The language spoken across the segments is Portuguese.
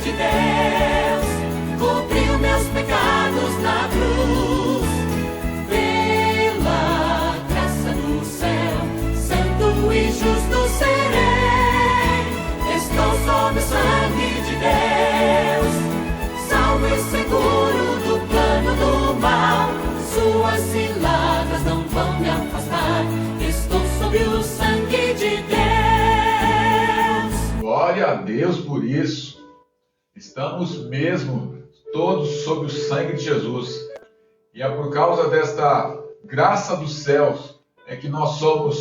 de Deus, cobriu meus pecados na cruz. Pela graça do céu, santo e justo serei. Estou sob o sangue de Deus, salvo e seguro do plano do mal. Suas ciladas não vão me afastar. Estou sob o sangue de Deus. Glória a Deus por isso. Estamos mesmo todos sob o sangue de Jesus. E é por causa desta graça dos céus é que nós somos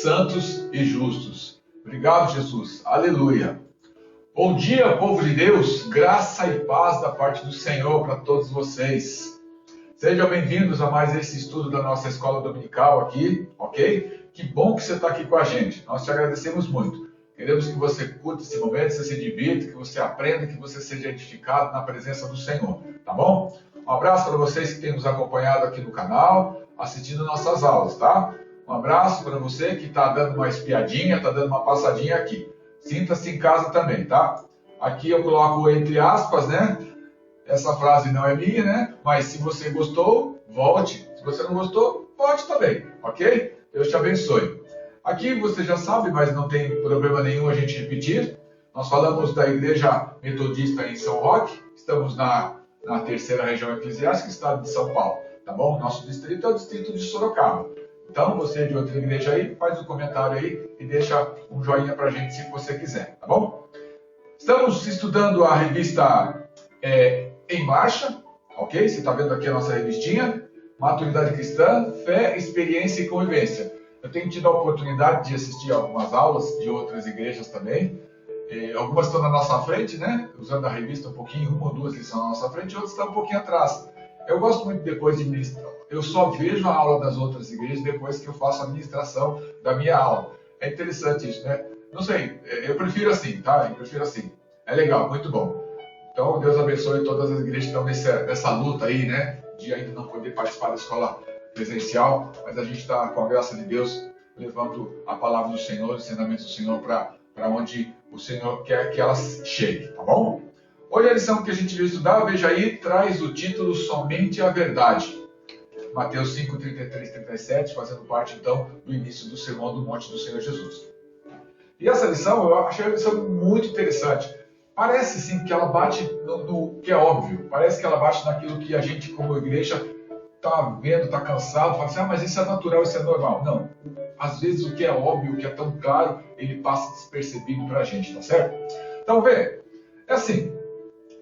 santos e justos. Obrigado, Jesus. Aleluia. Bom dia, povo de Deus. Graça e paz da parte do Senhor para todos vocês. Sejam bem-vindos a mais esse estudo da nossa escola dominical aqui, ok? Que bom que você está aqui com a gente. Nós te agradecemos muito. Queremos que você curta esse momento, que você se divirta, que você aprenda, que você seja edificado na presença do Senhor, tá bom? Um abraço para vocês que têm nos acompanhado aqui no canal, assistindo nossas aulas, tá? Um abraço para você que está dando uma espiadinha, está dando uma passadinha aqui. Sinta-se em casa também, tá? Aqui eu coloco entre aspas, né? Essa frase não é minha, né? Mas se você gostou, volte. Se você não gostou, volte também, ok? Deus te abençoe. Aqui você já sabe, mas não tem problema nenhum a gente repetir. Nós falamos da Igreja Metodista em São Roque. Estamos na terceira região eclesiástica, estado de São Paulo, tá bom? Nosso distrito é o distrito de Sorocaba. Então, você de outra igreja aí, faz um comentário aí e deixa um joinha pra gente se você quiser, tá bom? Estamos estudando a revista Em Marcha, ok? Você está vendo aqui a nossa revistinha. Maturidade Cristã, Fé, Experiência e Convivência. Eu tenho tido a oportunidade de assistir algumas aulas de outras igrejas também. Algumas estão na nossa frente, né? Usando a revista um pouquinho, uma ou duas lições na nossa frente, outras estão um pouquinho atrás. Eu gosto muito depois de ministrar. Eu só vejo a aula das outras igrejas depois que eu faço a ministração da minha aula. É interessante isso, né? Não sei, eu prefiro assim, tá? Eu prefiro assim. É legal, muito bom. Então, Deus abençoe todas as igrejas que estão nessa luta aí, né? De ainda não poder participar da escola presencial, mas a gente está, com a graça de Deus, levando a palavra do Senhor, os ensinamentos do Senhor para onde o Senhor quer que elas cheguem, tá bom? Hoje a lição que a gente vai estudar, veja aí, traz o título Somente a Verdade. Mateus 5, 33, 37, fazendo parte, então, do início do Sermão do Monte do Senhor Jesus. E essa lição, eu achei a lição muito interessante. Parece, sim, que ela bate no que é óbvio. Parece que ela bate naquilo que a gente, como igreja, está vendo, está cansado, fala assim, mas isso é natural, isso é normal. Não. Às vezes o que é óbvio, o que é tão claro, ele passa despercebido para a gente, tá certo? Então, vê, é assim,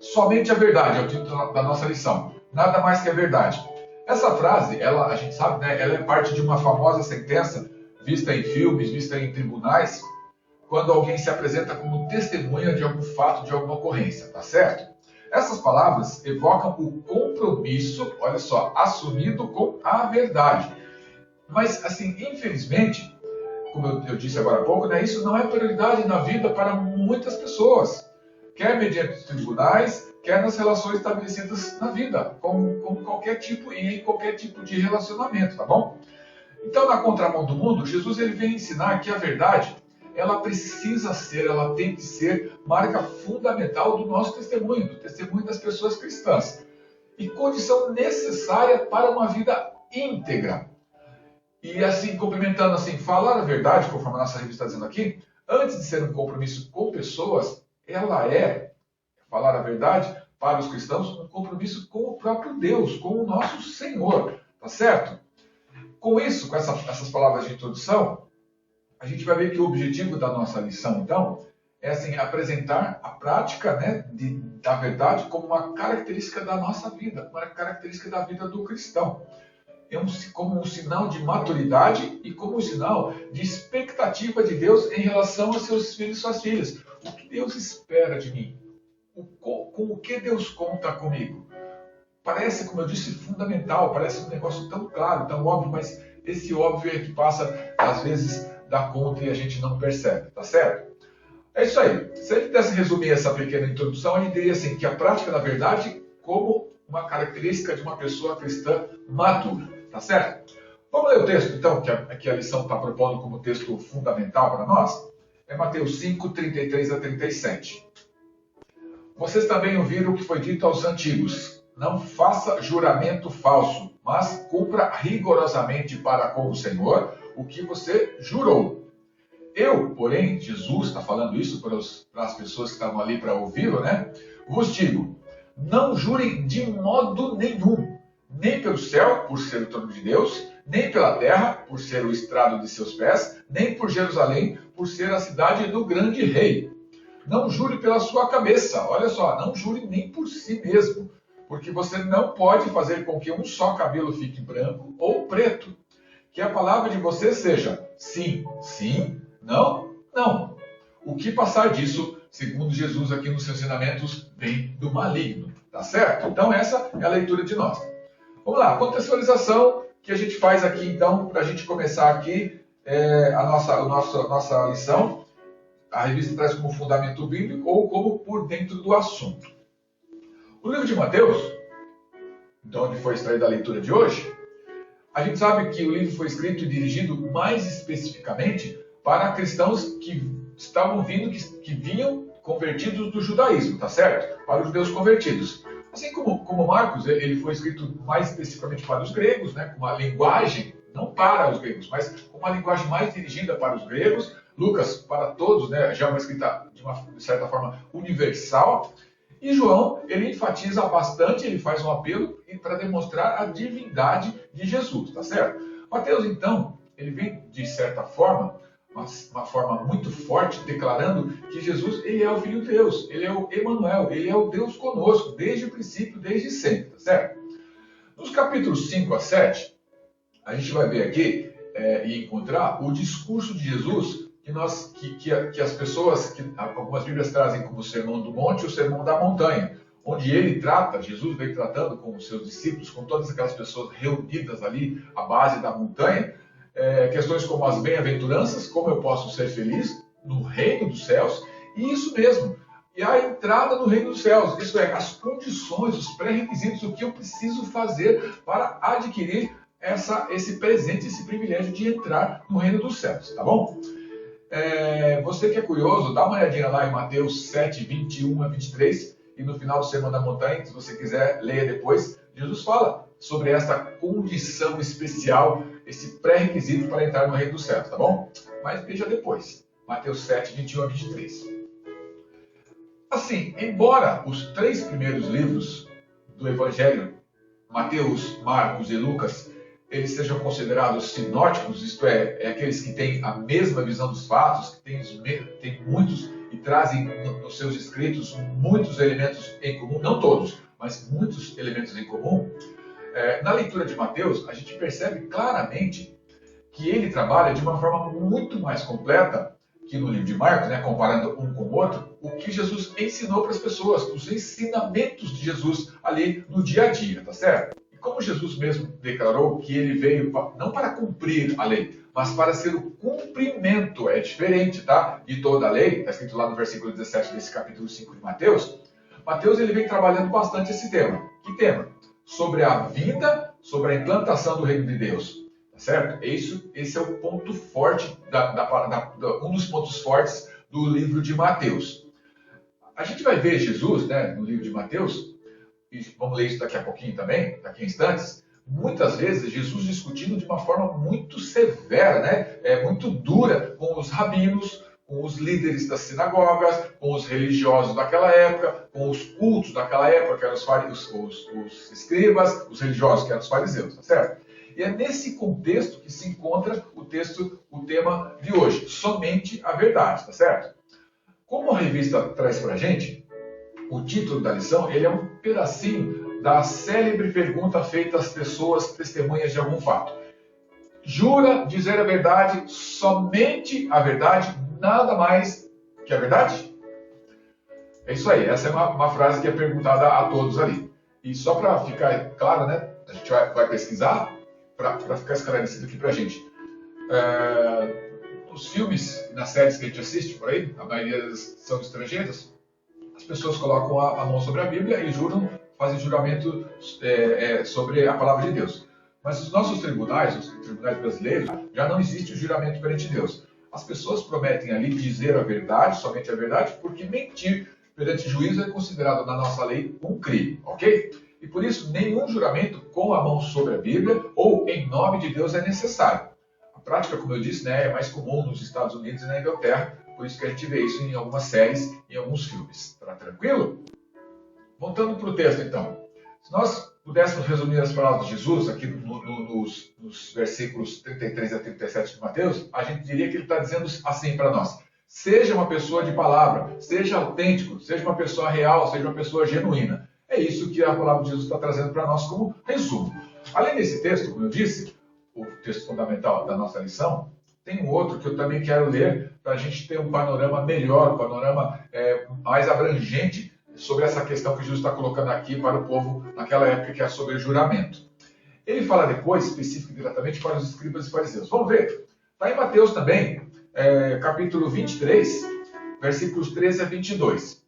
somente a verdade é o título da nossa lição. Nada mais que a verdade. Essa frase, a gente sabe, né, ela é parte de uma famosa sentença vista em filmes, vista em tribunais, quando alguém se apresenta como testemunha de algum fato, de alguma ocorrência, tá certo? Essas palavras evocam o compromisso, olha só, assumido com a verdade. Mas, assim, infelizmente, como eu disse agora há pouco, né, isso não é prioridade na vida para muitas pessoas. Quer mediante os tribunais, quer nas relações estabelecidas na vida, como qualquer tipo e em qualquer tipo de relacionamento, tá bom? Então, na contramão do mundo, Jesus ele vem ensinar que a verdade ela precisa ser, ela tem que ser marca fundamental do nosso testemunho, do testemunho das pessoas cristãs. E condição necessária para uma vida íntegra. E assim, complementando assim, falar a verdade, conforme a nossa revista está dizendo aqui, antes de ser um compromisso com pessoas, ela é, falar a verdade, para os cristãos, um compromisso com o próprio Deus, com o nosso Senhor, tá certo? Com isso, com essas palavras de introdução, a gente vai ver que o objetivo da nossa lição, então, é assim, apresentar a prática, né, da verdade como uma característica da nossa vida, uma característica da vida do cristão. Como um sinal de maturidade e como um sinal de expectativa de Deus em relação aos seus filhos e suas filhas. O que Deus espera de mim? Com o que Deus conta comigo? Parece, como eu disse, fundamental, parece um negócio tão claro, tão óbvio, mas esse óbvio é que passa, às vezes, da conta e a gente não percebe, tá certo? É isso aí. Se a gente pudesse resumir essa pequena introdução, a gente diria assim, que a prática da verdade como uma característica de uma pessoa cristã madura, tá certo? Vamos ler o texto, então, que a lição está propondo como texto fundamental para nós? É Mateus 5, 33 a 37. Vocês também ouviram o que foi dito aos antigos: não faça juramento falso, mas cumpra rigorosamente para com o Senhor o que você jurou. Eu, porém, Jesus está falando isso para as pessoas que estavam ali para ouvi-lo, né? Vos digo, não jurem de modo nenhum, nem pelo céu, por ser o trono de Deus, nem pela terra, por ser o estrado de seus pés, nem por Jerusalém, por ser a cidade do grande rei. Não jure pela sua cabeça, olha só, não jure nem por si mesmo, porque você não pode fazer com que um só cabelo fique branco ou preto. Que a palavra de você seja sim, sim, não, não. O que passar disso, segundo Jesus aqui nos seus ensinamentos, vem do maligno, tá certo? Então essa é a leitura de nós. Vamos lá, contextualização que a gente faz aqui então, para a gente começar aqui a nossa lição. A revista traz como fundamento bíblico ou como por dentro do assunto. O livro de Mateus, de onde foi extraída a leitura de hoje, a gente sabe que o livro foi escrito e dirigido mais especificamente para cristãos que estavam vindo, que vinham convertidos do judaísmo, tá certo? Para os judeus convertidos. Assim como Marcos, ele foi escrito mais especificamente para os gregos, né? Com uma linguagem, não para os gregos, mas com uma linguagem mais dirigida para os gregos. Lucas, para todos, né? Já é uma escrita de certa forma universal. E João, ele enfatiza bastante, ele faz um apelo para demonstrar a divindade de Jesus, tá certo? Mateus, então, ele vem, de certa forma, uma forma muito forte, declarando que Jesus, ele é o Filho de Deus, ele é o Emanuel, ele é o Deus conosco, desde o princípio, desde sempre, tá certo? Nos capítulos 5 a 7, a gente vai ver aqui e encontrar o discurso de Jesus que as pessoas, que algumas Bíblias trazem como o Sermão do Monte e o Sermão da Montanha, onde ele trata, Jesus vem tratando com os seus discípulos, com todas aquelas pessoas reunidas ali à base da montanha, questões como as bem-aventuranças, como eu posso ser feliz no reino dos céus, e isso mesmo, e a entrada no reino dos céus, isso é, as condições, os pré-requisitos, o que eu preciso fazer para adquirir esse presente, esse privilégio de entrar no reino dos céus, tá bom? Você que é curioso, dá uma olhadinha lá em Mateus 7, 21 a 23, e no final do Sermão da Montanha, se você quiser, leia depois, Jesus fala sobre essa condição especial, esse pré-requisito para entrar no reino dos céus, tá bom? Mas veja depois, Mateus 7, 21 a 23. Assim, embora os 3 primeiros livros do Evangelho, Mateus, Marcos e Lucas, eles sejam considerados sinóticos, isto é, aqueles que têm a mesma visão dos fatos, que têm muitos e trazem nos seus escritos muitos elementos em comum, não todos, mas muitos elementos em comum. Na leitura de Mateus, a gente percebe claramente que ele trabalha de uma forma muito mais completa que no livro de Marcos, né, comparando um com o outro, o que Jesus ensinou para as pessoas, os ensinamentos de Jesus ali no dia a dia, tá certo? Como Jesus mesmo declarou que ele veio não para cumprir a lei, mas para ser o cumprimento, é diferente, tá? De toda a lei, está escrito lá no versículo 17 desse capítulo 5 de Mateus. Mateus, ele vem trabalhando bastante esse tema. Que tema? Sobre a vinda, sobre a implantação do reino de Deus, tá certo? Esse é o ponto forte, um dos pontos fortes do livro de Mateus. A gente vai ver Jesus, né, no livro de Mateus, e vamos ler isso daqui a pouquinho também, daqui a instantes, muitas vezes Jesus discutindo de uma forma muito severa, né? Muito dura com os rabinos, com os líderes das sinagogas, com os religiosos daquela época, com os cultos daquela época, que eram os escribas, os religiosos, que eram os fariseus, tá certo? E é nesse contexto que se encontra o tema de hoje, somente a verdade, tá certo? Como a revista traz pra gente, o título da lição, ele é um pedacinho da célebre pergunta feita às pessoas testemunhas de algum fato. Jura dizer a verdade, somente a verdade, nada mais que a verdade? É isso aí, essa é uma frase que é perguntada a todos ali. E só para ficar claro, né, a gente vai pesquisar, para ficar esclarecido aqui para a gente. Nos filmes e nas séries que a gente assiste por aí, a maioria são estrangeiras, as pessoas colocam a mão sobre a Bíblia e juram, fazem juramento sobre a palavra de Deus. Mas os nossos tribunais, os tribunais brasileiros, já não existe o juramento perante Deus. As pessoas prometem ali dizer a verdade, somente a verdade, porque mentir perante juízo é considerado na nossa lei um crime, ok? E por isso, nenhum juramento com a mão sobre a Bíblia ou em nome de Deus é necessário. A prática, como eu disse, né, é mais comum nos Estados Unidos e na Inglaterra, por isso que a gente vê isso em algumas séries, em alguns filmes. Tá tranquilo? Voltando para o texto, então. Se nós pudéssemos resumir as palavras de Jesus aqui nos versículos 33 a 37 de Mateus, a gente diria que ele está dizendo assim para nós: seja uma pessoa de palavra, seja autêntico, seja uma pessoa real, seja uma pessoa genuína. É isso que a palavra de Jesus está trazendo para nós como resumo. Além desse texto, como eu disse, o texto fundamental da nossa lição, tem um outro que eu também quero ler para a gente ter um panorama melhor, um panorama mais abrangente sobre essa questão que Jesus está colocando aqui para o povo naquela época, que é sobre juramento. Ele fala depois, específico e diretamente, para os escribas e fariseus. Vamos ver. Está em Mateus também, capítulo 23, versículos 13 a 22.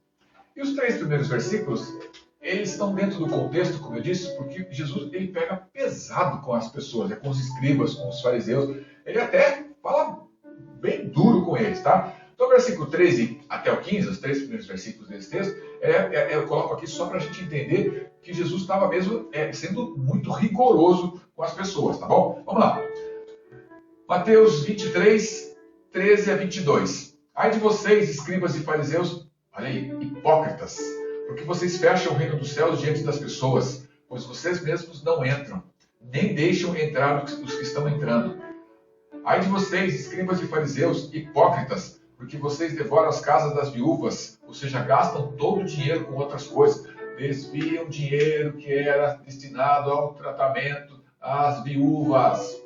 E os 3 primeiros versículos, eles estão dentro do contexto, como eu disse, porque Jesus ele pega pesado com as pessoas, com os escribas, com os fariseus. Ele até fala bem duro com eles, tá? Então, versículo 13 até o 15, os 3 primeiros versículos desse texto, eu coloco aqui só para a gente entender que Jesus estava mesmo sendo muito rigoroso com as pessoas, tá bom? Vamos lá. Mateus 23, 13 a 22. Ai de vocês, escribas e fariseus, olha aí, hipócritas, porque vocês fecham o reino dos céus diante das pessoas, pois vocês mesmos não entram, nem deixam entrar os que estão entrando. Ai de vocês, escribas e fariseus, hipócritas, porque vocês devoram as casas das viúvas, ou seja, gastam todo o dinheiro com outras coisas, desviam dinheiro que era destinado ao tratamento às viúvas.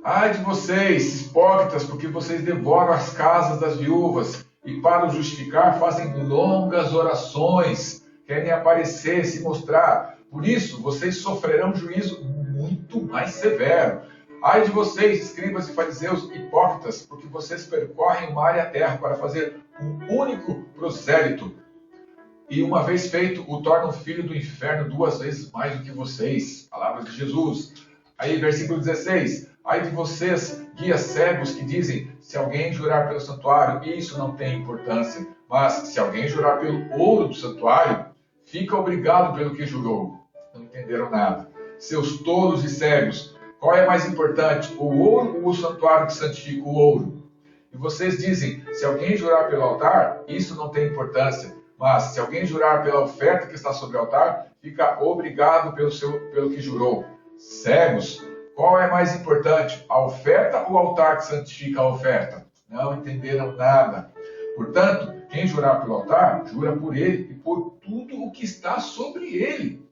Ai de vocês, hipócritas, porque vocês devoram as casas das viúvas, e para o justificar fazem longas orações, querem aparecer, se mostrar. Por isso, vocês sofrerão juízo muito mais severo. Ai de vocês, escribas e fariseus, hipócritas, porque vocês percorrem o mar e a terra para fazer um único prosélito. E uma vez feito, o tornam filho do inferno 2 vezes mais do que vocês. Palavras de Jesus. Aí, versículo 16. Ai de vocês, guias cegos, que dizem, se alguém jurar pelo santuário, isso não tem importância. Mas se alguém jurar pelo ouro do santuário, fica obrigado pelo que jurou. Não entenderam nada. Seus tolos e cegos, qual é mais importante, o ouro ou o santuário que santifica o ouro? E vocês dizem, se alguém jurar pelo altar, isso não tem importância. Mas se alguém jurar pela oferta que está sobre o altar, fica obrigado pelo que jurou. Cegos, qual é mais importante, a oferta ou o altar que santifica a oferta? Não entenderam nada. Portanto, quem jurar pelo altar, jura por ele e por tudo o que está sobre ele.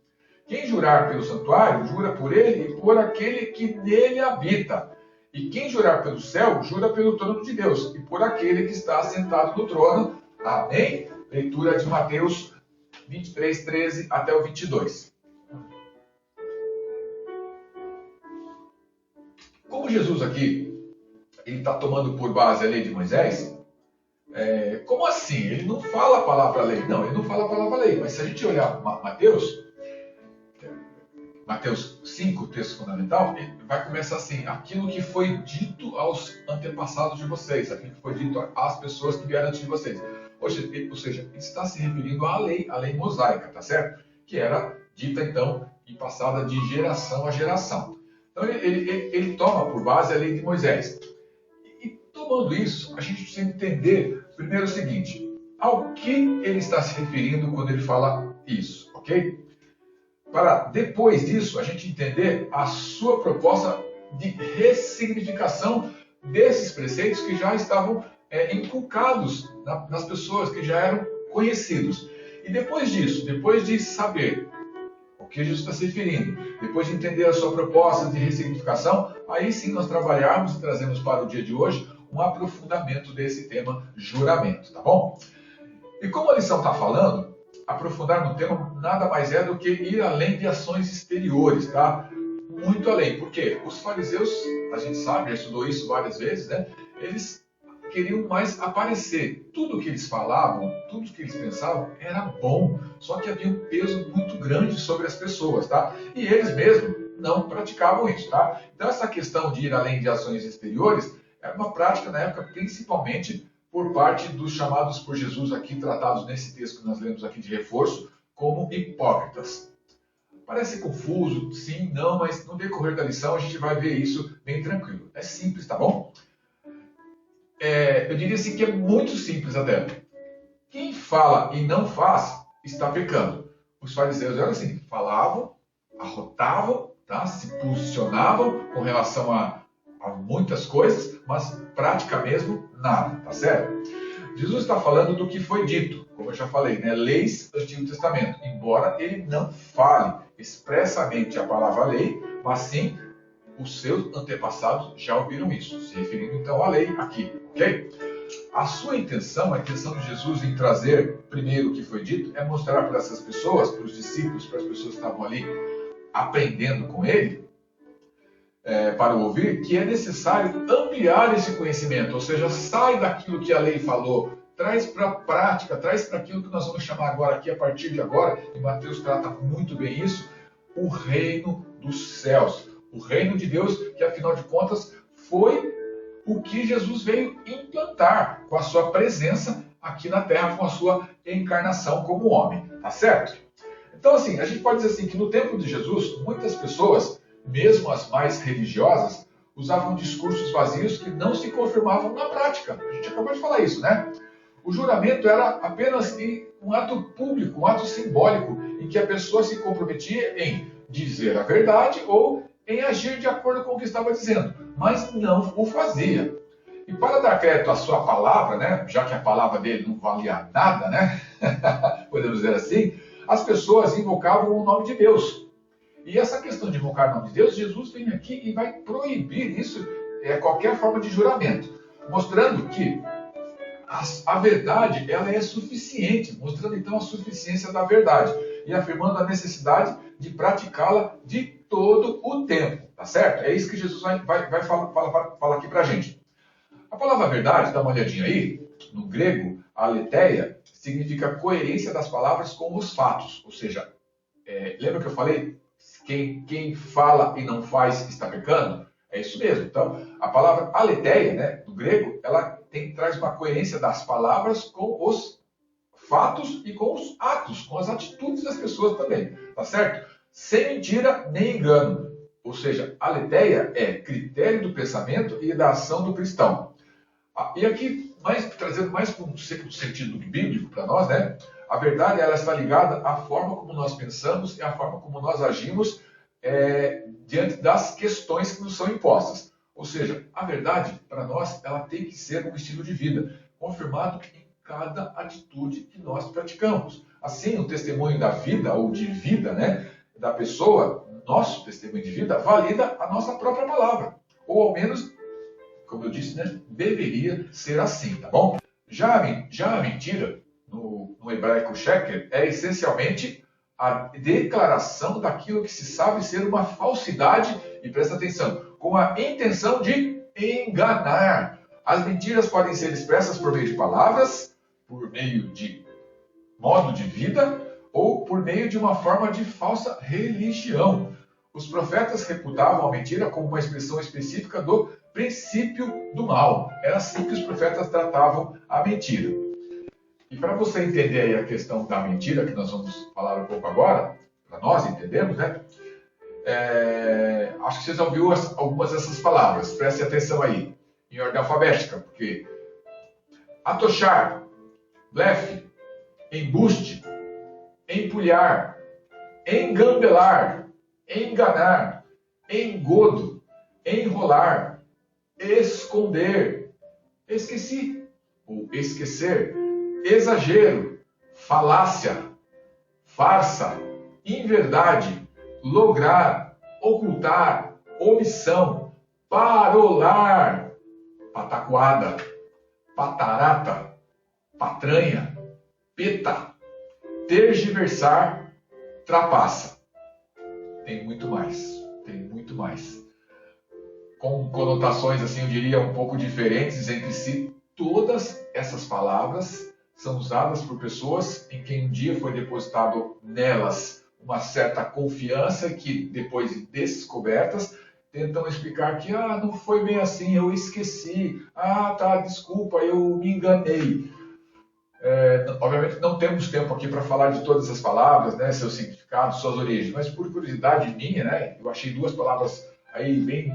Quem jurar pelo santuário, jura por ele e por aquele que nele habita. E quem jurar pelo céu, jura pelo trono de Deus e por aquele que está assentado no trono. Amém? Leitura de Mateus 23, 13 até o 22. Como Jesus aqui, ele está tomando por base a lei de Moisés, como assim? Ele não fala a palavra lei. Não, ele não fala a palavra lei. Mas se a gente olhar Mateus 5, o texto fundamental, ele vai começar assim: aquilo que foi dito aos antepassados de vocês, aquilo que foi dito às pessoas que vieram antes de vocês. Ou seja, ele está se referindo à lei mosaica, tá certo? Que era dita então e passada de geração a geração. Então ele toma por base a lei de Moisés. E tomando isso, a gente precisa entender primeiro o seguinte: ao que ele está se referindo quando ele fala isso, ok? Para depois disso a gente entender a sua proposta de ressignificação desses preceitos que já estavam inculcados nas pessoas, que já eram conhecidos. E depois disso, depois de saber o que Jesus está se referindo, depois de entender a sua proposta de ressignificação, aí sim nós trabalharmos e trazemos para o dia de hoje um aprofundamento desse tema juramento, tá bom? E como a lição está falando, aprofundar no tema nada mais é do que ir além de ações exteriores, tá? Muito além. Por quê? Os fariseus, a gente sabe, já estudou isso várias vezes, né? Eles queriam mais aparecer. Tudo que eles falavam, tudo que eles pensavam era bom, só que havia um peso muito grande sobre as pessoas, tá? E eles mesmos não praticavam isso, tá? Então essa questão de ir além de ações exteriores era uma prática na época principalmente por parte dos chamados por Jesus aqui, tratados nesse texto que nós lemos aqui de reforço, como hipócritas. Parece confuso, sim, não, mas no decorrer da lição a gente vai ver isso bem tranquilo. É simples, tá bom? Eu diria assim que é muito simples até. Quem fala e não faz, está pecando. Os fariseus eram assim, falavam, arrotavam, tá? Se posicionavam com relação a muitas coisas, mas prática mesmo, nada, tá certo? Jesus está falando do que foi dito, como eu já falei, né? Leis do Antigo Testamento, embora ele não fale expressamente a palavra lei, mas sim os seus antepassados já ouviram isso, se referindo então à lei aqui, ok? A sua intenção, a intenção de Jesus em trazer primeiro o que foi dito, é mostrar para essas pessoas, para os discípulos, para as pessoas que estavam ali aprendendo com ele, para ouvir, que é necessário ampliar esse conhecimento, ou seja, sai daquilo que a lei falou, traz para a prática, traz para aquilo que nós vamos chamar agora aqui, a partir de agora, e Mateus trata muito bem isso, o reino dos céus, o reino de Deus, que afinal de contas foi o que Jesus veio implantar com a sua presença aqui na Terra, com a sua encarnação como homem, tá certo? Então assim, a gente pode dizer assim, que no tempo de Jesus, muitas pessoas, mesmo as mais religiosas, usavam discursos vazios que não se confirmavam na prática. A gente acabou de falar isso, né? O juramento era apenas um ato público, um ato simbólico, em que a pessoa se comprometia em dizer a verdade ou em agir de acordo com o que estava dizendo, mas não o fazia. E para dar crédito à sua palavra, né, já que a palavra dele não valia nada, né, podemos dizer assim, as pessoas invocavam o nome de Deus. E essa questão de invocar o nome de Deus, Jesus vem aqui e vai proibir isso, qualquer forma de juramento, mostrando que a verdade ela é suficiente, mostrando então a suficiência da verdade e afirmando a necessidade de praticá-la de todo o tempo, tá certo? É isso que Jesus vai falar aqui pra gente. A palavra verdade, dá uma olhadinha aí, no grego, aletheia, significa coerência das palavras com os fatos, ou seja, lembra que eu falei? Quem fala e não faz está pecando? É isso mesmo. Então, a palavra aletheia, né, do grego, ela traz uma coerência das palavras com os fatos e com os atos, com as atitudes das pessoas também, tá certo? Sem mentira nem engano. Ou seja, aletheia é critério do pensamento e da ação do cristão. E aqui, trazendo mais para um sentido bíblico para nós, né? A verdade ela está ligada à forma como nós pensamos e à forma como nós agimos diante das questões que nos são impostas. Ou seja, a verdade, para nós, ela tem que ser um estilo de vida, confirmado em cada atitude que nós praticamos. Assim, o testemunho da vida, ou de vida, né, da pessoa, nosso testemunho de vida, valida a nossa própria palavra. Ou ao menos, como eu disse, né, deveria ser assim, tá bom? Já a mentira, no hebraico sheker, é essencialmente a declaração daquilo que se sabe ser uma falsidade, e presta atenção, com a intenção de enganar. As mentiras podem ser expressas por meio de palavras, por meio de modo de vida, ou por meio de uma forma de falsa religião. Os profetas reputavam a mentira como uma expressão específica do princípio do mal. Era assim que os profetas tratavam a mentira. E para você entender aí a questão da mentira, que nós vamos falar um pouco agora, para nós entendermos, né? Acho que você já ouviu algumas dessas palavras. Preste atenção aí, em ordem alfabética, porque atochar, blefe, embuste, empulhar, engambelar, enganar, engodo, enrolar, esconder, esqueci ou esquecer, exagero, falácia, farsa, inverdade, lograr, ocultar, omissão, parolar, patacoada, patarata, patranha, peta, tergiversar, trapaça. Tem muito mais, com conotações, assim, eu diria, um pouco diferentes entre si. Todas essas palavras são usadas por pessoas em quem um dia foi depositado nelas uma certa confiança que, depois de descobertas, tentam explicar que não foi bem assim, eu esqueci, tá, desculpa, eu me enganei. Obviamente não temos tempo aqui para falar de todas as palavras, né, seus significados, suas origens, mas por curiosidade minha, né, eu achei duas palavras aí bem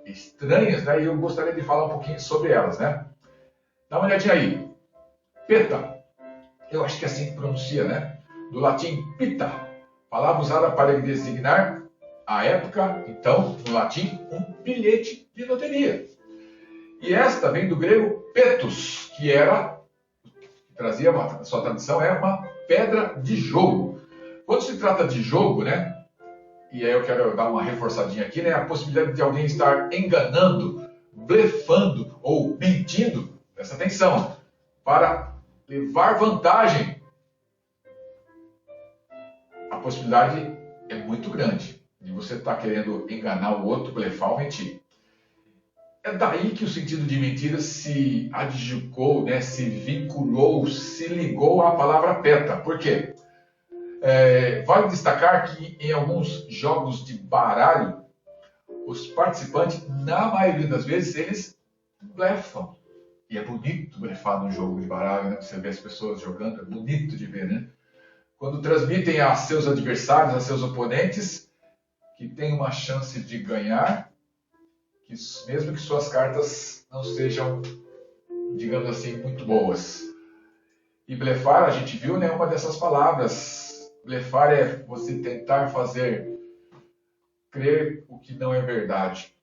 estranhas, né, e eu gostaria de falar um pouquinho sobre elas, né. Dá uma olhadinha aí. Peta, eu acho que é assim que pronuncia, né, do latim pita, palavra usada para designar a época, então, no latim, um bilhete de loteria. E esta vem do grego petos, que trazia a sua tradução, é uma pedra de jogo. Quando se trata de jogo, né, e aí eu quero dar uma reforçadinha aqui, né, a possibilidade de alguém estar enganando, blefando ou mentindo, presta atenção, para levar vantagem, a possibilidade é muito grande de você estar querendo enganar o outro, blefar ou mentir. É daí que o sentido de mentira se adjugou, né, se vinculou, se ligou à palavra peta. Por quê? Vale destacar que em alguns jogos de baralho, os participantes, na maioria das vezes, eles blefam. E é bonito blefar num jogo de baralho, né? Você vê as pessoas jogando, é bonito de ver, né? Quando transmitem a seus adversários, a seus oponentes, que tem uma chance de ganhar, que mesmo que suas cartas não sejam, digamos assim, muito boas. E blefar, a gente viu, né, uma dessas palavras. Blefar é você tentar fazer crer o que não é verdade,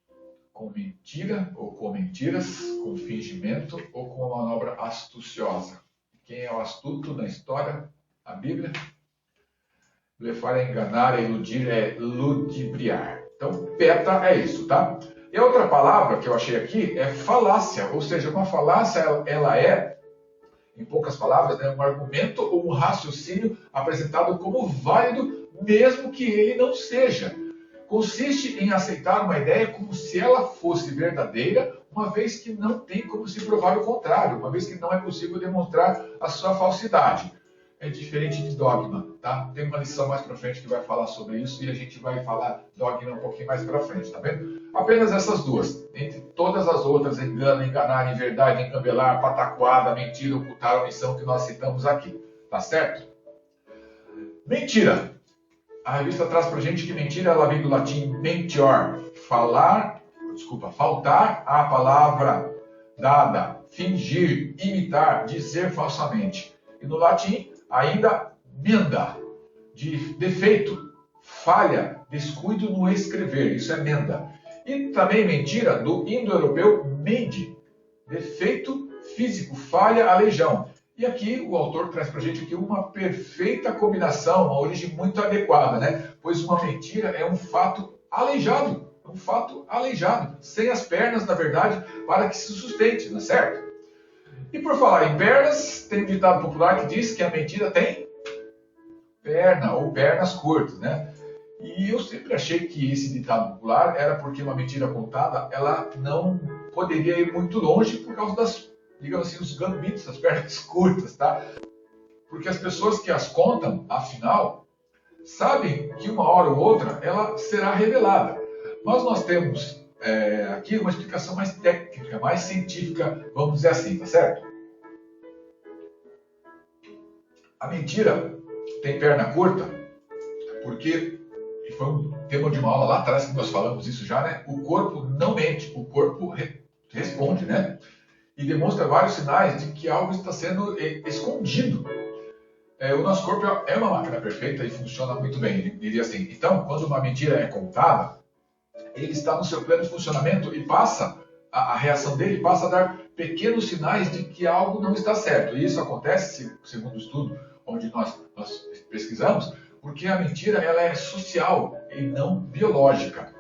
com mentira ou com mentiras, com fingimento ou com uma manobra astuciosa. Quem é o astuto na história? A Bíblia. Blefar é enganar, é iludir, é ludibriar. Então, peta é isso, tá? E a outra palavra que eu achei aqui é falácia, ou seja, uma falácia ela é, em poucas palavras, né, um argumento ou um raciocínio apresentado como válido, mesmo que ele não seja. Consiste em aceitar uma ideia como se ela fosse verdadeira, uma vez que não tem como se provar o contrário, uma vez que não é possível demonstrar a sua falsidade. É diferente de dogma, tá? Tem uma lição mais para frente que vai falar sobre isso e a gente vai falar dogma um pouquinho mais para frente, tá vendo? Apenas essas duas. Entre todas as outras, engano, enganar, inverdade, engambelar, pataquada, mentira, ocultar, omissão que nós citamos aqui, tá certo? Mentira. A revista traz pra gente que mentira ela vem do latim mentior, faltar à palavra dada, fingir, imitar, dizer falsamente. E no latim, ainda menda, de defeito, falha, descuido no escrever, isso é menda. E também mentira do indo-europeu mendi, defeito físico, falha, aleijão. E aqui o autor traz para a gente aqui uma perfeita combinação, uma origem muito adequada, né? Pois uma mentira é um fato aleijado, sem as pernas, na verdade, para que se sustente, não é certo? E por falar em pernas, tem um ditado popular que diz que a mentira tem perna ou pernas curtas, né? E eu sempre achei que esse ditado popular era porque uma mentira contada, ela não poderia ir muito longe por causa das, digamos assim, os gambitos, as pernas curtas, tá? Porque as pessoas que as contam, afinal, sabem que uma hora ou outra ela será revelada. Mas nós temos aqui uma explicação mais técnica, mais científica, vamos dizer assim, tá certo? A mentira tem perna curta porque, e foi um tema de uma aula lá atrás que nós falamos isso já, né? O corpo não mente, o corpo responde, né? E demonstra vários sinais de que algo está sendo escondido. O nosso corpo é uma máquina perfeita e funciona muito bem, ele diria assim. Então, quando uma mentira é contada, ele está no seu pleno funcionamento e a reação dele passa a dar pequenos sinais de que algo não está certo. E isso acontece, segundo o estudo onde nós pesquisamos, porque a mentira ela é social e não biológica.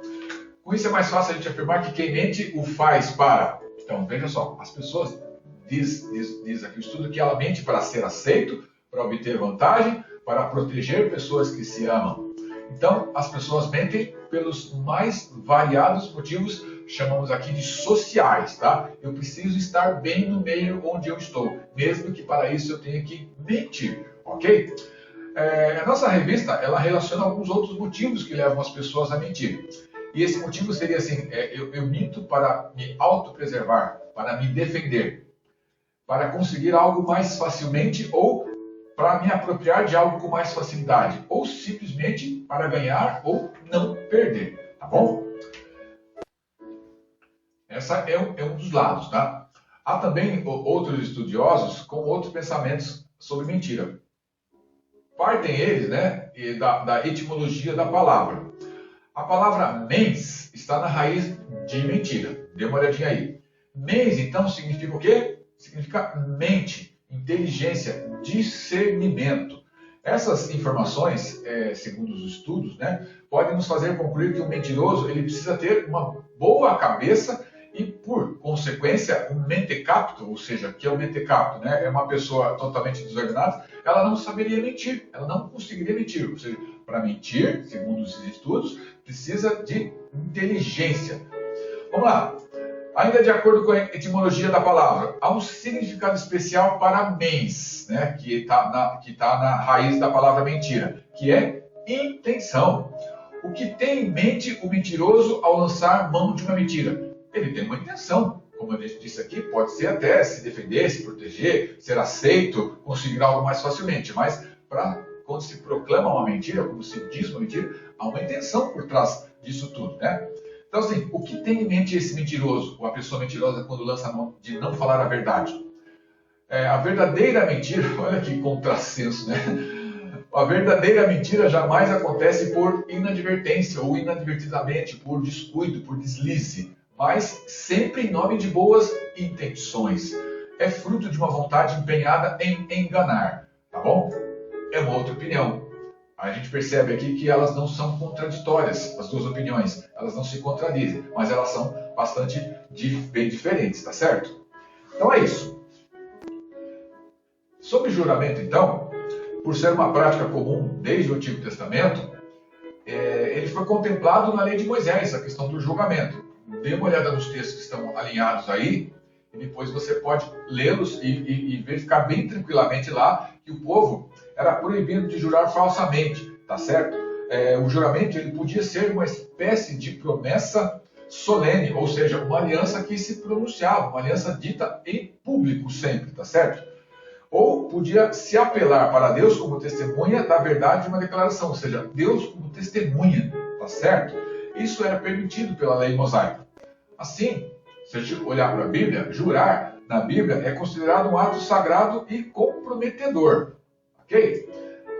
Com isso é mais fácil a gente afirmar que quem mente o faz para... Então, veja só, as pessoas, diz aqui o estudo, que ela mente para ser aceito, para obter vantagem, para proteger pessoas que se amam. Então, as pessoas mentem pelos mais variados motivos, chamamos aqui de sociais, tá? Eu preciso estar bem no meio onde eu estou, mesmo que para isso eu tenha que mentir, ok? A nossa revista, ela relaciona alguns outros motivos que levam as pessoas a mentir. E esse motivo seria assim, eu minto para me autopreservar, para me defender, para conseguir algo mais facilmente ou para me apropriar de algo com mais facilidade, ou simplesmente para ganhar ou não perder, tá bom? Essa é um dos lados, tá? Há também outros estudiosos com outros pensamentos sobre mentira. Partem eles, né, da etimologia da palavra. A palavra mens está na raiz de mentira. Dê uma olhadinha aí. Mens, então, significa o quê? Significa mente, inteligência, discernimento. Essas informações, segundo os estudos, né, podem nos fazer concluir que o mentiroso ele precisa ter uma boa cabeça e, por consequência, um mentecapto, ou seja, que é o mentecapto, né, é uma pessoa totalmente desordenada, ela não saberia mentir, ela não conseguiria mentir. Ou seja, para mentir, segundo os estudos, precisa de inteligência. Vamos lá. Ainda de acordo com a etimologia da palavra, há um significado especial para mens, né, que está na raiz da palavra mentira, que é intenção. O que tem em mente o mentiroso ao lançar mão de uma mentira? Ele tem uma intenção, como a gente disse aqui, pode ser até se defender, se proteger, ser aceito, conseguir algo mais facilmente, mas quando se proclama uma mentira, como se diz uma mentira, há uma intenção por trás disso tudo, né? Então, assim, o que tem em mente esse mentiroso, ou a pessoa mentirosa, quando lança a mão de não falar a verdade? A verdadeira mentira, olha que contrassenso, né? A verdadeira mentira jamais acontece por inadvertência ou inadvertidamente, por descuido, por deslize, mas sempre em nome de boas intenções. É fruto de uma vontade empenhada em enganar, tá bom? É uma outra opinião. A gente percebe aqui que elas não são contraditórias, as duas opiniões. Elas não se contradizem, mas elas são bastante bem diferentes, tá certo? Então é isso. Sobre juramento, então, por ser uma prática comum desde o Antigo Testamento, ele foi contemplado na lei de Moisés, a questão do julgamento. Dê uma olhada nos textos que estão alinhados aí, e depois você pode lê-los e verificar bem tranquilamente lá que o povo era proibido de jurar falsamente, tá certo? O juramento ele podia ser uma espécie de promessa solene, ou seja, uma aliança que se pronunciava, uma aliança dita em público sempre, tá certo? Ou podia se apelar para Deus como testemunha da verdade de uma declaração, ou seja, Deus como testemunha, tá certo? Isso era permitido pela lei mosaica. Assim, se a gente olhar para a Bíblia, jurar na Bíblia é considerado um ato sagrado e comprometedor. Ok?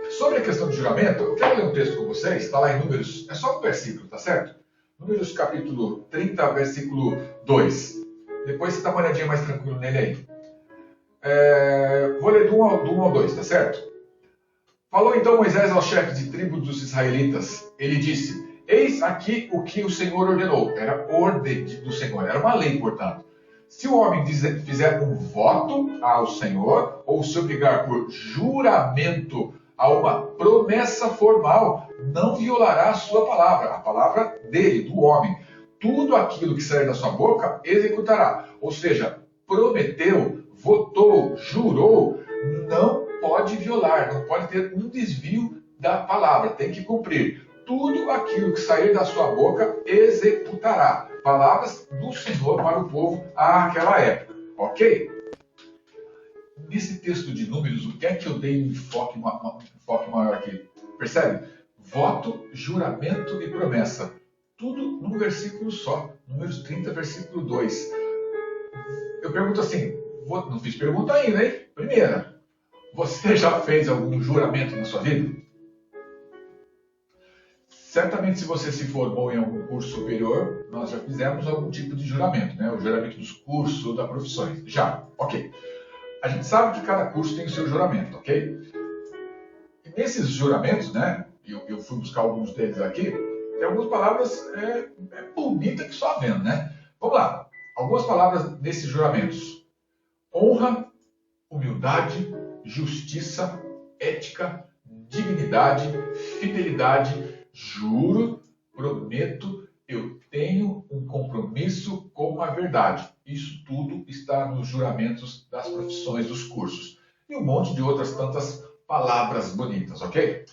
Sobre a questão de juramento, eu quero ler um texto com vocês, está lá em Números, é só um versículo, tá certo? Números capítulo 30, versículo 2. Depois você dá uma olhadinha mais tranquilo nele aí. Vou ler do 1 ao 2, tá certo? Falou então Moisés aos chefes de tribo dos israelitas. Ele disse: eis aqui o que o Senhor ordenou. Era ordem do Senhor, era uma lei, portanto. Se o homem fizer um voto ao Senhor, ou se obrigar por juramento a uma promessa formal, não violará a sua palavra, a palavra dele, do homem. Tudo aquilo que sair da sua boca, executará. Ou seja, prometeu, votou, jurou, não pode violar, não pode ter um desvio da palavra, tem que cumprir. Tudo aquilo que sair da sua boca, executará. Palavras do Senhor para o povo àquela época. Ok? Nesse texto de Números, o que é que eu dei um enfoque maior aqui? Percebe? Voto, juramento e promessa. Tudo num versículo só. Números 30, versículo 2. Eu pergunto assim, não fiz pergunta ainda, hein? Primeira, você já fez algum juramento na sua vida? Certamente, se você se formou em algum curso superior, nós já fizemos algum tipo de juramento, né? O juramento dos cursos ou das profissões. Já, ok. A gente sabe que cada curso tem o seu juramento, ok? E nesses juramentos, né? Eu fui buscar alguns deles aqui. Tem algumas palavras bonitas que só vendo, né? Vamos lá. Algumas palavras nesses juramentos: honra, humildade, justiça, ética, dignidade, fidelidade. Juro, prometo, eu tenho um compromisso com a verdade. Isso tudo está nos juramentos das profissões dos cursos. E um monte de outras tantas palavras bonitas, ok?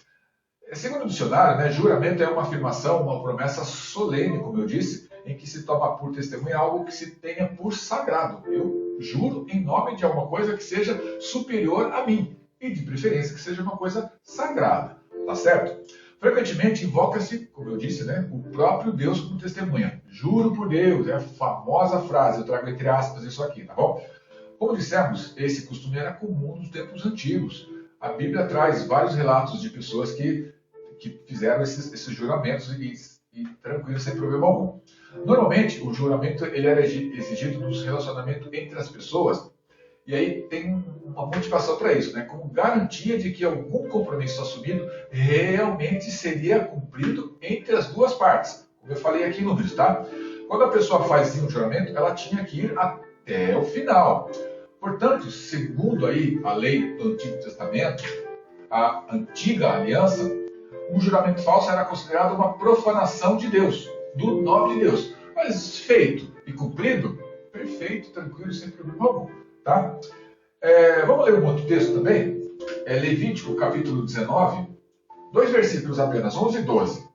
Segundo o dicionário, né, juramento é uma afirmação, uma promessa solene, como eu disse, em que se toma por testemunha algo que se tenha por sagrado. Eu juro em nome de alguma coisa que seja superior a mim, e de preferência que seja uma coisa sagrada, tá certo? Frequentemente invoca-se, como eu disse, né, o próprio Deus como testemunha. Juro por Deus, é a famosa frase, eu trago entre aspas isso aqui, tá bom? Como dissemos, esse costume era comum nos tempos antigos. A Bíblia traz vários relatos de pessoas que fizeram esses juramentos e tranquilo, sem problema algum. Normalmente, o juramento ele era exigido nos relacionamentos entre as pessoas, e aí tem uma motivação para isso, né? Como garantia de que algum compromisso assumido realmente seria cumprido entre as duas partes. Como eu falei aqui em Números, tá? Quando a pessoa fazia um juramento, ela tinha que ir até o final. Portanto, segundo aí a lei do Antigo Testamento, a antiga aliança, um juramento falso era considerado uma profanação de Deus, do nome de Deus. Mas feito e cumprido, perfeito, tranquilo, sem problema algum. Tá? Vamos ler um outro texto também? Levítico, capítulo 19, 2 versículos apenas, 11 e 12.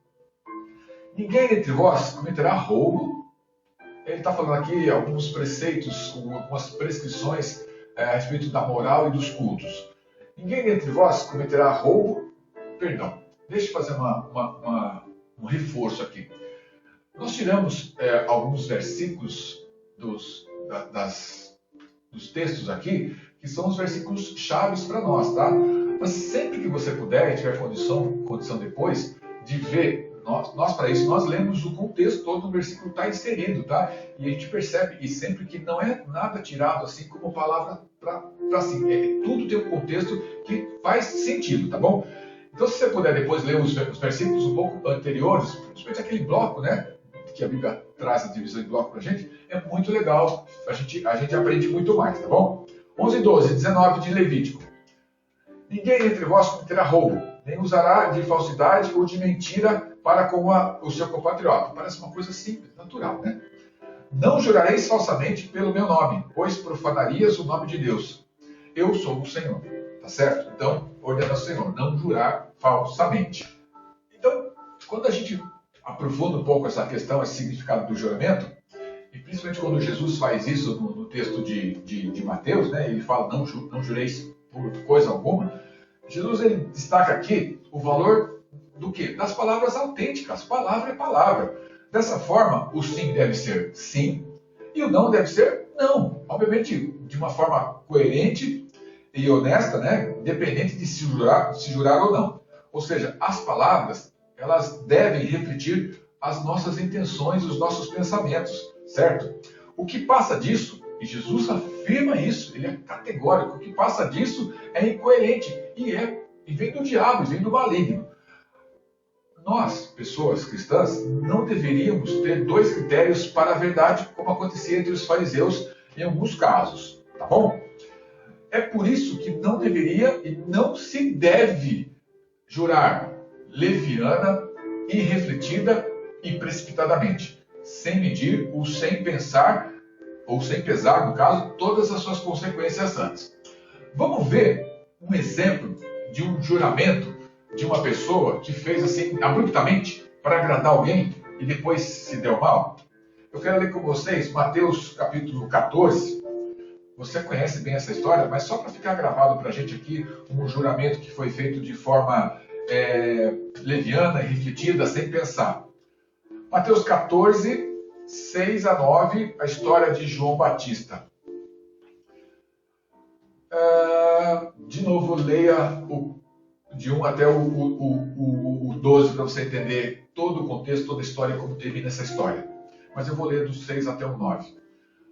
Ninguém entre vós cometerá roubo. Ele está falando aqui alguns preceitos, algumas prescrições a respeito da moral e dos cultos. Ninguém entre vós cometerá roubo. Perdão, deixa eu fazer um reforço aqui. Nós tiramos alguns versículos dos textos aqui, que são os versículos chaves para nós, tá? Mas sempre que você puder e tiver condição depois de ver, nós para isso, nós lemos o contexto todo, o versículo está inserido, tá? E a gente percebe, e sempre que não é nada tirado assim como palavra para si, tudo tem um contexto que faz sentido, tá bom? Então, se você puder depois ler os versículos um pouco anteriores, principalmente aquele bloco, né? Que a Bíblia traz a divisão de bloco para a gente, é muito legal, a gente aprende muito mais, tá bom? 11, 12, 19 de Levítico. Ninguém entre vós cometerá roubo, nem usará de falsidade ou de mentira para com o seu compatriota. Parece uma coisa simples, natural, né? Não jurareis falsamente pelo meu nome, pois profanarias o nome de Deus. Eu sou o Senhor, tá certo? Então, ordena o Senhor, não jurar falsamente. Então, quando a gente aprofunda um pouco essa questão, esse significado do juramento, e principalmente quando Jesus faz isso no texto de Mateus, né, ele fala, não jureis por coisa alguma, Jesus ele destaca aqui o valor do quê? Das palavras autênticas. Palavra é palavra. Dessa forma, o sim deve ser sim e o não deve ser não. Obviamente, de uma forma coerente e honesta, né, independente de se jurar ou não. Ou seja, as palavras elas devem refletir as nossas intenções, os nossos pensamentos, certo? O que passa disso, e Jesus afirma isso, ele é categórico, o que passa disso é incoerente e vem do diabo, vem do maligno. Nós, pessoas cristãs, não deveríamos ter dois critérios para a verdade, como acontecia entre os fariseus em alguns casos, tá bom? É por isso que não deveria e não se deve jurar leviana, irrefletida e precipitadamente, sem medir ou sem pensar, ou sem pesar, no caso, todas as suas consequências antes. Vamos ver um exemplo de um juramento de uma pessoa que fez assim, abruptamente, para agradar alguém e depois se deu mal? Eu quero ler com vocês Mateus capítulo 14. Você conhece bem essa história, mas só para ficar gravado para a gente aqui, um juramento que foi feito de forma leviana, refletida, sem pensar. Mateus 14, 6 a 9, a história de João Batista. De novo, leia de 1 até o 12 para você entender todo o contexto, toda a história, como termina essa história. Mas eu vou ler dos 6 até o 9.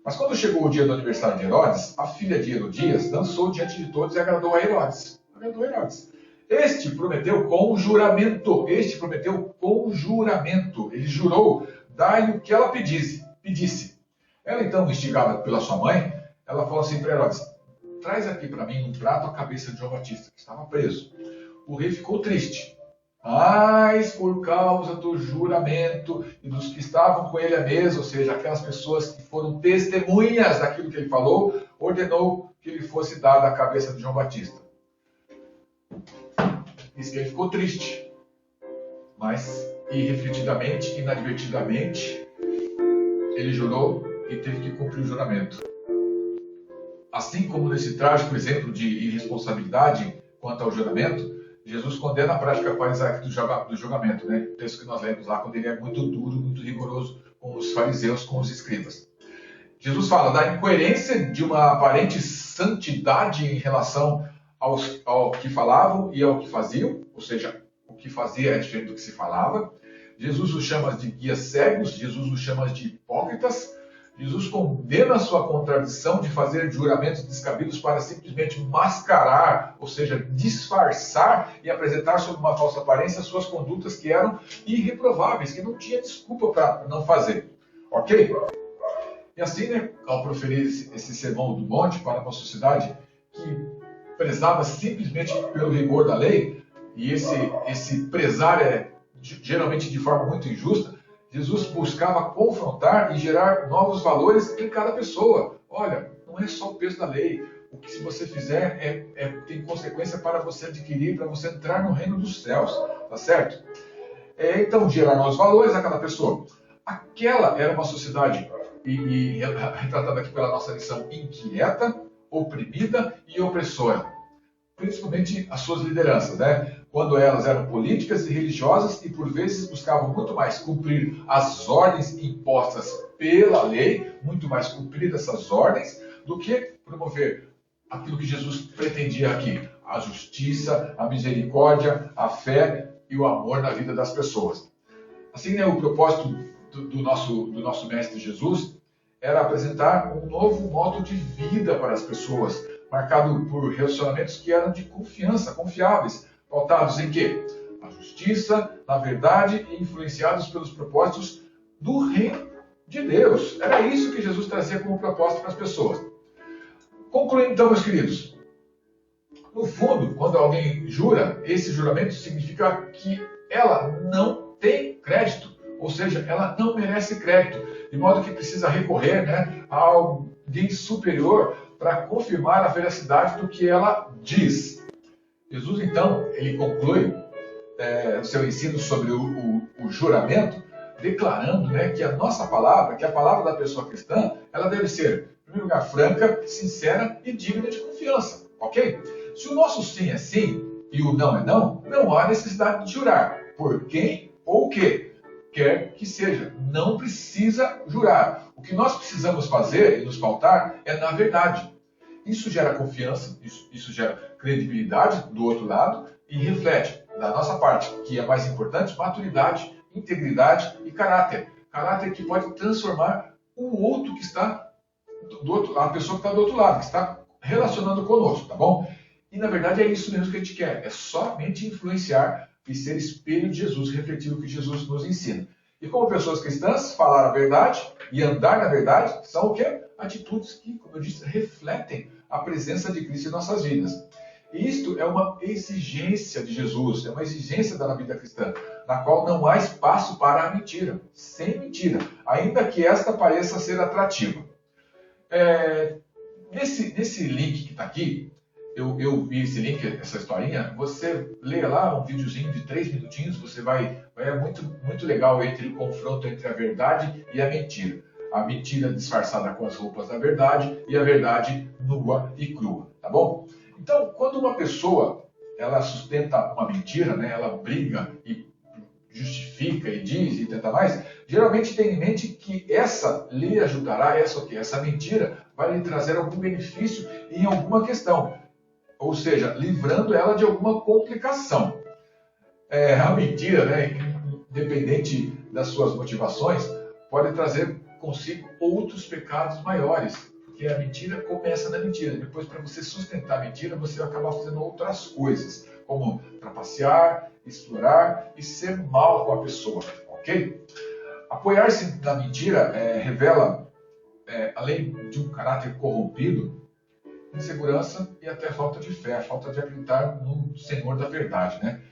Mas quando chegou o dia do aniversário de Herodes, a filha de Herodias dançou diante de todos e agradou a Herodes. Este prometeu com juramento. Ele jurou dar-lhe o que ela pedisse. Ela então, instigada pela sua mãe, ela falou assim para Herodes: traz aqui para mim um prato a cabeça de João Batista, que estava preso. O rei ficou triste, mas por causa do juramento e dos que estavam com ele à mesa, ou seja, aquelas pessoas que foram testemunhas daquilo que ele falou, ordenou que lhe fosse dada a cabeça de João Batista. Diz que ele ficou triste, mas irrefletidamente, inadvertidamente, ele jurou e teve que cumprir o juramento. Assim como nesse trágico exemplo de irresponsabilidade quanto ao juramento, Jesus condena a prática farisaica do julgamento, né? O texto que nós lemos lá, quando ele é muito duro, muito rigoroso com os fariseus, com os escribas. Jesus fala da incoerência de uma aparente santidade em relação ao que falavam e ao que faziam, ou seja, o que fazia é diferente do que se falava. Jesus os chama de guias cegos, Jesus os chama de hipócritas. Jesus condena a sua contradição de fazer juramentos descabidos para simplesmente mascarar, ou seja, disfarçar e apresentar sob uma falsa aparência suas condutas que eram irreprováveis, que não tinha desculpa para não fazer. Ok? E assim, né, ao proferir esse sermão do monte para uma sociedade que prezava simplesmente pelo rigor da lei, e esse prezar é geralmente de forma muito injusta, Jesus buscava confrontar e gerar novos valores em cada pessoa. Olha, não é só o peso da lei. O que se você fizer tem consequência para você adquirir, para você entrar no reino dos céus. Tá certo? Então, gerar novos valores a cada pessoa. Aquela era uma sociedade, e retratada aqui pela nossa lição, inquieta, oprimida e opressora. Principalmente as suas lideranças, né? Quando elas eram políticas e religiosas e por vezes buscavam muito mais cumprir as ordens impostas pela lei, muito mais cumprir essas ordens, do que promover aquilo que Jesus pretendia aqui, a justiça, a misericórdia, a fé e o amor na vida das pessoas. Assim, né, o propósito do nosso Mestre Jesus era apresentar um novo modo de vida para as pessoas, marcado por relacionamentos que eram de confiança, confiáveis, pautados em quê? Na justiça, na verdade e influenciados pelos propósitos do reino de Deus. Era isso que Jesus trazia como propósito para as pessoas. Concluindo então, meus queridos, no fundo, quando alguém jura, esse juramento significa que ela não tem crédito, ou seja, ela não merece crédito, de modo que precisa recorrer, né, a alguém superior para confirmar a veracidade do que ela diz. Jesus, então, ele conclui o seu ensino sobre o juramento, declarando, né, que a nossa palavra, que a palavra da pessoa cristã, ela deve ser, em primeiro lugar, franca, sincera e digna de confiança, ok? Se o nosso sim é sim e o não é não, não há necessidade de jurar por quem ou o que quer que seja. Não precisa jurar. O que nós precisamos fazer e nos pautar é na verdade. Isso gera confiança, isso gera credibilidade do outro lado e reflete, da nossa parte, que é mais importante, maturidade, integridade e caráter. Caráter que pode transformar o outro que está do outro, a pessoa que está do outro lado, que está relacionando conosco, tá bom? E na verdade é isso mesmo que a gente quer, é somente influenciar e ser espelho de Jesus, refletir o que Jesus nos ensina. E como pessoas cristãs, falar a verdade e andar na verdade são o quê? Atitudes que, como eu disse, refletem a presença de Cristo em nossas vidas. E isto é uma exigência de Jesus, é uma exigência da vida cristã, na qual não há espaço para a mentira, sem mentira, ainda que esta pareça ser atrativa. Nesse link que está aqui, eu vi esse link, essa historinha, você lê lá um videozinho de 3 minutinhos, você é muito legal entre o confronto entre a verdade e a mentira. A mentira disfarçada com as roupas da verdade e a verdade nua e crua, tá bom? Então, quando uma pessoa ela sustenta uma mentira, né, ela briga e justifica e diz e tenta mais, geralmente tem em mente que essa lhe ajudará, essa mentira vai lhe trazer algum benefício em alguma questão. Ou seja, livrando ela de alguma complicação. A mentira, né, independente das suas motivações, pode trazer consigo outros pecados maiores. Porque a mentira começa na mentira. Depois, para você sustentar a mentira, você vai acabar fazendo outras coisas, como trapacear, explorar e ser mal com a pessoa. Ok? Apoiar-se na mentira revela, além de um caráter corrompido, insegurança e até falta de fé, falta de acreditar no Senhor da verdade, né?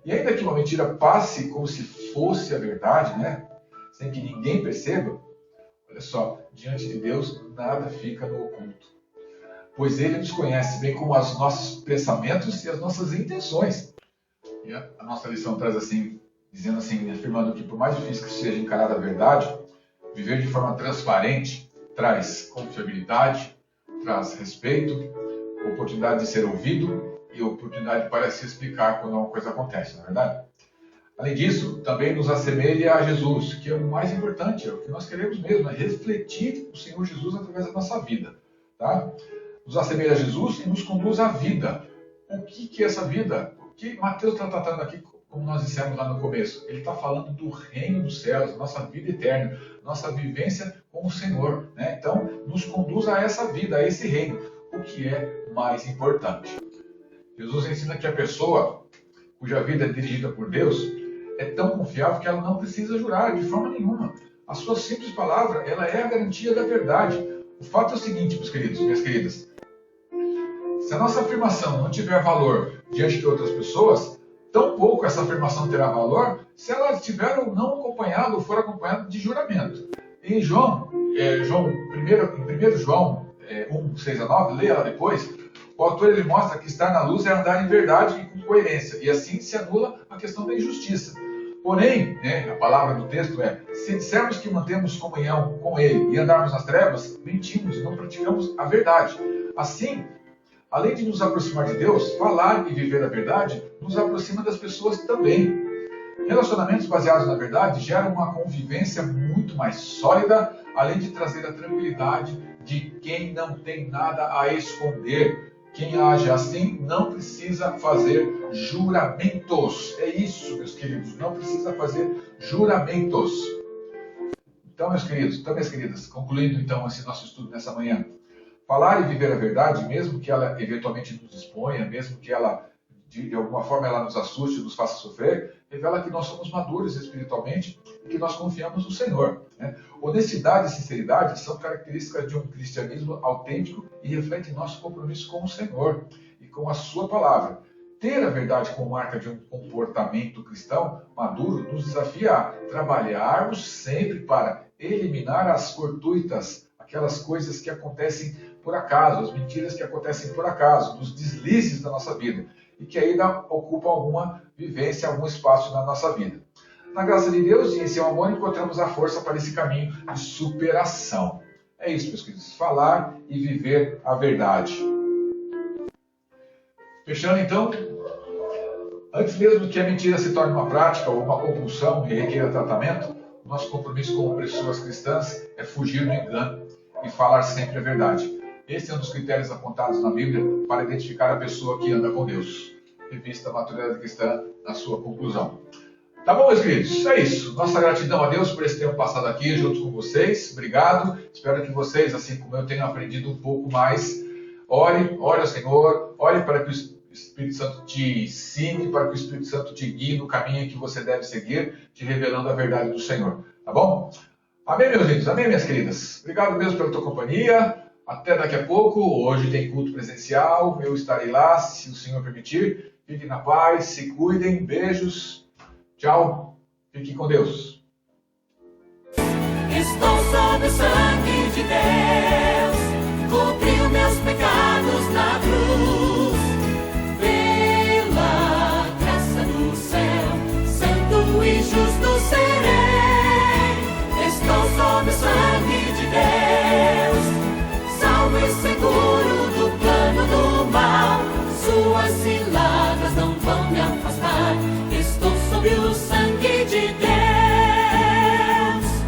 E ainda que uma mentira passe como se fosse a verdade, né? Sem que ninguém perceba, olha só, diante de Deus nada fica no oculto, pois Ele nos conhece, bem como os nossos pensamentos e as nossas intenções. E a nossa lição traz assim, dizendo assim, afirmando que por mais difícil que seja encarar a verdade, viver de forma transparente traz confiabilidade, traz respeito, oportunidade de ser ouvido e oportunidade para se explicar quando alguma coisa acontece, não é verdade? Além disso, também nos assemelha a Jesus, que é o mais importante, é o que nós queremos mesmo, é refletir o Senhor Jesus através da nossa vida. Tá? Nos assemelha a Jesus e nos conduz à vida. O que é essa vida? O que Mateus está tratando aqui, como nós dissemos lá no começo? Ele está falando do reino dos céus, da nossa vida eterna, nossa vivência com o Senhor. Né? Então, nos conduz a essa vida, a esse reino, o que é mais importante. Jesus ensina que a pessoa cuja vida é dirigida por Deus é tão confiável que ela não precisa jurar de forma nenhuma. A sua simples palavra, ela é a garantia da verdade. O fato é o seguinte, meus queridos, minhas queridas. Se a nossa afirmação não tiver valor diante de outras pessoas, tampouco essa afirmação terá valor se ela estiver ou não acompanhada ou for acompanhada de juramento. Em João 1 João 1, 6 a 9, leia lá depois, o autor ele mostra que estar na luz é andar em verdade e com coerência, e assim se anula a questão da injustiça. Porém, a palavra do texto é, se dissermos que mantemos comunhão com Ele e andarmos nas trevas, mentimos e não praticamos a verdade. Assim, além de nos aproximar de Deus, falar e viver a verdade nos aproxima das pessoas também. Relacionamentos baseados na verdade geram uma convivência muito mais sólida, além de trazer a tranquilidade de quem não tem nada a esconder. Quem age assim não precisa fazer juramentos. É isso, meus queridos, não precisa fazer juramentos. Então, meus queridos, minhas queridas, concluindo então esse nosso estudo nessa manhã, falar e viver a verdade, mesmo que ela eventualmente nos exponha, mesmo que ela de alguma forma ela nos assuste, nos faça sofrer, revela que nós somos maduros espiritualmente e que nós confiamos no Senhor. Né? Honestidade e sinceridade são características de um cristianismo autêntico e refletem nosso compromisso com o Senhor e com a sua palavra. Ter a verdade como marca de um comportamento cristão maduro nos desafia a trabalharmos sempre para eliminar as fortuitas, aquelas coisas que acontecem por acaso, as mentiras que acontecem por acaso, os deslizes da nossa vida, e que ainda ocupam alguma vivência, algum espaço na nossa vida. Na graça de Deus e em seu amor encontramos a força para esse caminho de superação. É isso, meus queridos, falar e viver a verdade. Fechando então, antes mesmo que a mentira se torne uma prática ou uma compulsão e requeira tratamento, o nosso compromisso como pessoas cristãs é fugir do engano e falar sempre a verdade. Esse é um dos critérios apontados na Bíblia para identificar a pessoa que anda com Deus. Revista Maturidade Cristã na sua conclusão. Tá bom, meus queridos? É isso. Nossa gratidão a Deus por esse tempo passado aqui junto com vocês. Obrigado. Espero que vocês, assim como eu, tenham aprendido um pouco mais. Ore ao Senhor. Ore para que o Espírito Santo te ensine, para que o Espírito Santo te guie no caminho que você deve seguir, te revelando a verdade do Senhor. Tá bom? Amém, meus lindos? Amém, minhas queridas? Obrigado mesmo pela tua companhia. Até daqui a pouco. Hoje tem culto presencial. Eu estarei lá, se o Senhor permitir. Fiquem na paz, se cuidem. Beijos. Tchau. Fiquem com Deus. Estou sob o sangue de Deus.